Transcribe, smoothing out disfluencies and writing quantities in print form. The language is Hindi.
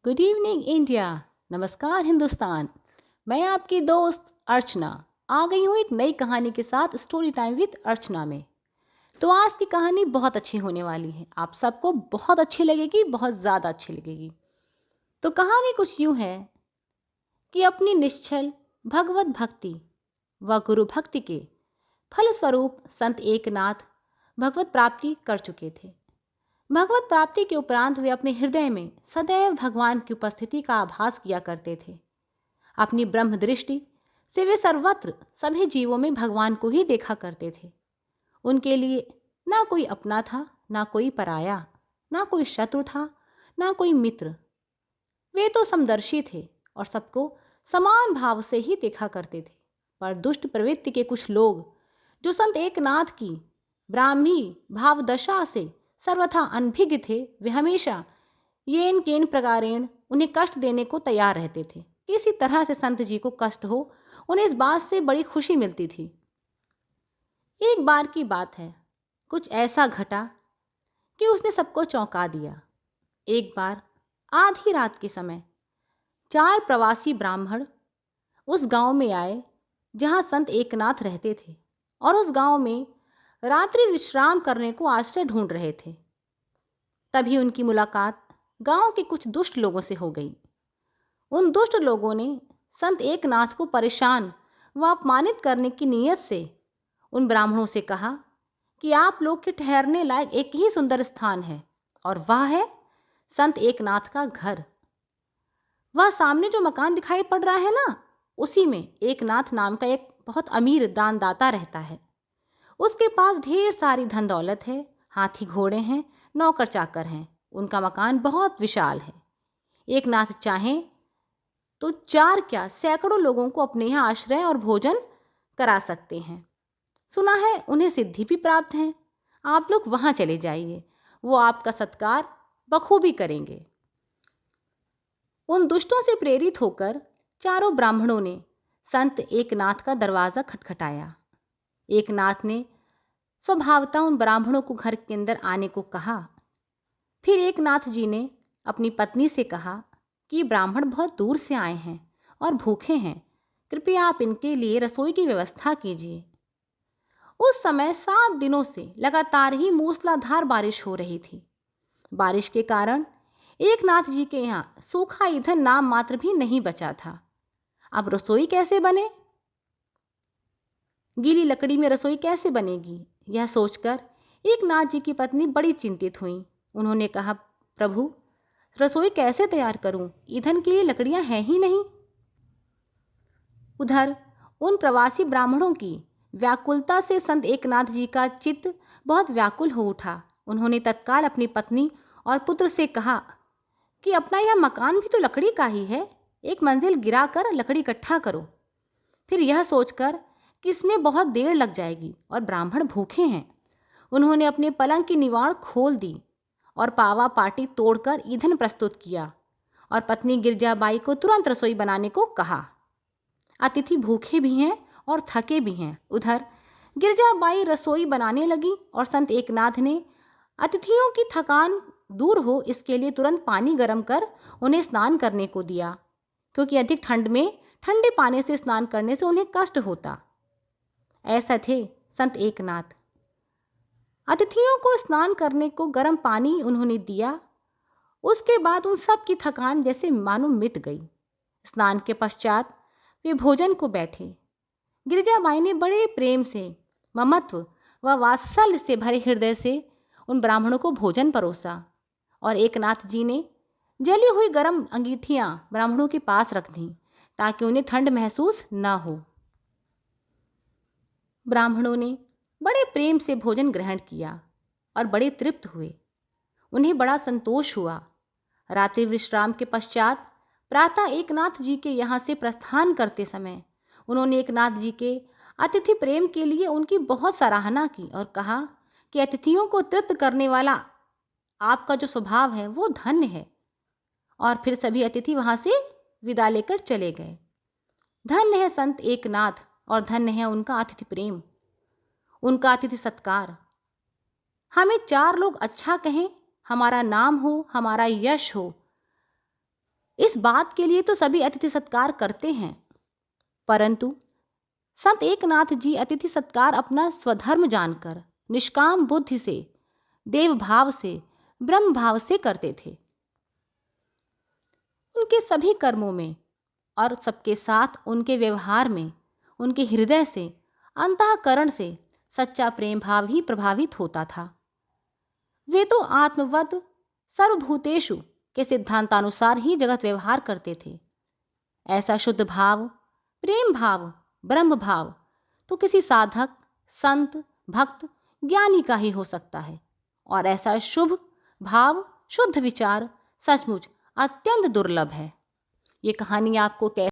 Good evening India. नमस्कार हिंदुस्तान। मैं आपकी दोस्त अर्चना आ गई हूँ एक नई कहानी के साथ स्टोरी टाइम विद अर्चना में। तो आज की कहानी बहुत अच्छी होने वाली है, आप सबको बहुत अच्छी लगेगी, बहुत ज़्यादा अच्छी लगेगी। तो कहानी कुछ यूँ है कि अपनी निश्चल भगवत भक्ति व गुरु भक्ति के फलस्वरूप संत एकनाथ भगवत प्राप्ति कर चुके थे। भगवत प्राप्ति के उपरांत वे अपने हृदय में सदैव भगवान की उपस्थिति का आभास किया करते थे। अपनी ब्रह्म दृष्टि से वे सर्वत्र सभी जीवों में भगवान को ही देखा करते थे। उनके लिए ना कोई अपना था, ना कोई पराया, ना कोई शत्रु था, ना कोई मित्र। वे तो समदर्शी थे और सबको समान भाव से ही देखा करते थे। पर दुष्ट प्रवृत्ति के कुछ लोग जो संत एकनाथ की ब्राह्मी भावदशा से सर्वथा अनभिज्ञ थे, वे हमेशा येन केन प्रकारेण उन्हें कष्ट देने को तैयार रहते थे। किसी तरह से संत जी को कष्ट हो, उन्हें इस बात से बड़ी खुशी मिलती थी। एक बार की बात है, कुछ ऐसा घटा कि उसने सबको चौंका दिया। एक बार आधी रात के समय 4 प्रवासी ब्राह्मण उस गांव में आए जहां संत एकनाथ रहते थे और उस गांव में रात्रि विश्राम करने को आश्रय ढूंढ रहे थे। तभी उनकी मुलाकात गांव के कुछ दुष्ट लोगों से हो गई। उन दुष्ट लोगों ने संत एकनाथ को परेशान व अपमानित करने की नीयत से उन ब्राह्मणों से कहा कि आप लोग के ठहरने लायक एक ही सुंदर स्थान है और वह है संत एकनाथ का घर। वह सामने जो मकान दिखाई पड़ रहा है ना, उसी में एकनाथ नाम का एक बहुत अमीर दानदाता रहता है। उसके पास ढेर सारी धन दौलत है, हाथी घोड़े हैं, नौकर चाकर हैं। उनका मकान बहुत विशाल है। एकनाथ चाहें तो 4 क्या सैकड़ों लोगों को अपने यहाँ आश्रय और भोजन करा सकते हैं। सुना है उन्हें सिद्धि भी प्राप्त है। आप लोग वहाँ चले जाइए, वो आपका सत्कार बखूबी करेंगे। उन दुष्टों से प्रेरित होकर चारों ब्राह्मणों ने संत एकनाथ का दरवाज़ा खटखटाया। एकनाथ ने स्वभावतः उन ब्राह्मणों को घर के अंदर आने को कहा। फिर एकनाथ जी ने अपनी पत्नी से कहा कि ये ब्राह्मण बहुत दूर से आए हैं और भूखे हैं, कृपया आप इनके लिए रसोई की व्यवस्था कीजिए। उस समय 7 दिनों से लगातार ही मूसलाधार बारिश हो रही थी। बारिश के कारण एकनाथ जी के यहाँ सूखा ईंधन नाम मात्र भी नहीं बचा था। अब रसोई कैसे बने? गीली लकड़ी में रसोई कैसे बनेगी? यह सोचकर एकनाथ जी की पत्नी बड़ी चिंतित हुई। उन्होंने कहा, प्रभु, रसोई कैसे तैयार करूं? ईंधन के लिए लकड़ियां हैं ही नहीं। उधर उन प्रवासी ब्राह्मणों की व्याकुलता से संत एकनाथ जी का चित्त बहुत व्याकुल हो उठा। उन्होंने तत्काल अपनी पत्नी और पुत्र से कहा कि अपना यह मकान भी तो लकड़ी का ही है, एक मंजिल गिराकर लकड़ी इकट्ठा करो। फिर यह सोचकर कि इसमें बहुत देर लग जाएगी और ब्राह्मण भूखे हैं, उन्होंने अपने पलंग की निवाड़ खोल दी और पावा पाटी तोड़कर ईंधन प्रस्तुत किया और पत्नी गिरजाबाई को तुरंत रसोई बनाने को कहा। अतिथि भूखे भी हैं और थके भी हैं। उधर गिरजाबाई रसोई बनाने लगी और संत एकनाथ ने अतिथियों की थकान दूर हो इसके लिए तुरंत पानी गर्म कर उन्हें स्नान करने को दिया, क्योंकि अधिक ठंड में ठंडे पानी से स्नान करने से उन्हें कष्ट होता। ऐसा थे संत एकनाथ। अतिथियों को स्नान करने को गर्म पानी उन्होंने दिया। उसके बाद उन सब की थकान जैसे मानो मिट गई। स्नान के पश्चात वे भोजन को बैठे। गिरजाबाई ने बड़े प्रेम से, ममत्व व वात्सल्य से भरे हृदय से उन ब्राह्मणों को भोजन परोसा और एकनाथ जी ने जली हुई गर्म अंगीठियां ब्राह्मणों के पास रख दीं ताकि उन्हें ठंड महसूस न हो। ब्राह्मणों ने बड़े प्रेम से भोजन ग्रहण किया और बड़े तृप्त हुए। उन्हें बड़ा संतोष हुआ। रात्रि विश्राम के पश्चात प्रातः एकनाथ जी के यहाँ से प्रस्थान करते समय उन्होंने एकनाथ जी के अतिथि प्रेम के लिए उनकी बहुत सराहना की और कहा कि अतिथियों को तृप्त करने वाला आपका जो स्वभाव है वो धन्य है। और फिर सभी अतिथि वहाँ से विदा लेकर चले गए। धन्य है संत एकनाथ और धन्य है उनका अतिथि प्रेम, उनका अतिथि सत्कार। हमें 4 लोग अच्छा कहें, हमारा नाम हो, हमारा यश हो, इस बात के लिए तो सभी अतिथि सत्कार करते हैं, परंतु संत एकनाथ जी अतिथि सत्कार अपना स्वधर्म जानकर निष्काम बुद्धि से, देव भाव से, ब्रह्म भाव से करते थे। उनके सभी कर्मों में और सबके साथ उनके व्यवहार में, उनके हृदय से, अंतःकरण से सच्चा प्रेम भाव ही प्रभावित होता था। वे तो आत्मवद सर्वभूतेषु के सिद्धांतानुसार ही जगत व्यवहार करते थे। ऐसा शुद्ध भाव, प्रेम भाव, ब्रह्म भाव तो किसी साधक, संत, भक्त, ज्ञानी का ही हो सकता है। और ऐसा शुभ भाव, शुद्ध विचार सचमुच अत्यंत दुर्लभ है। ये कहानी आपको कैसे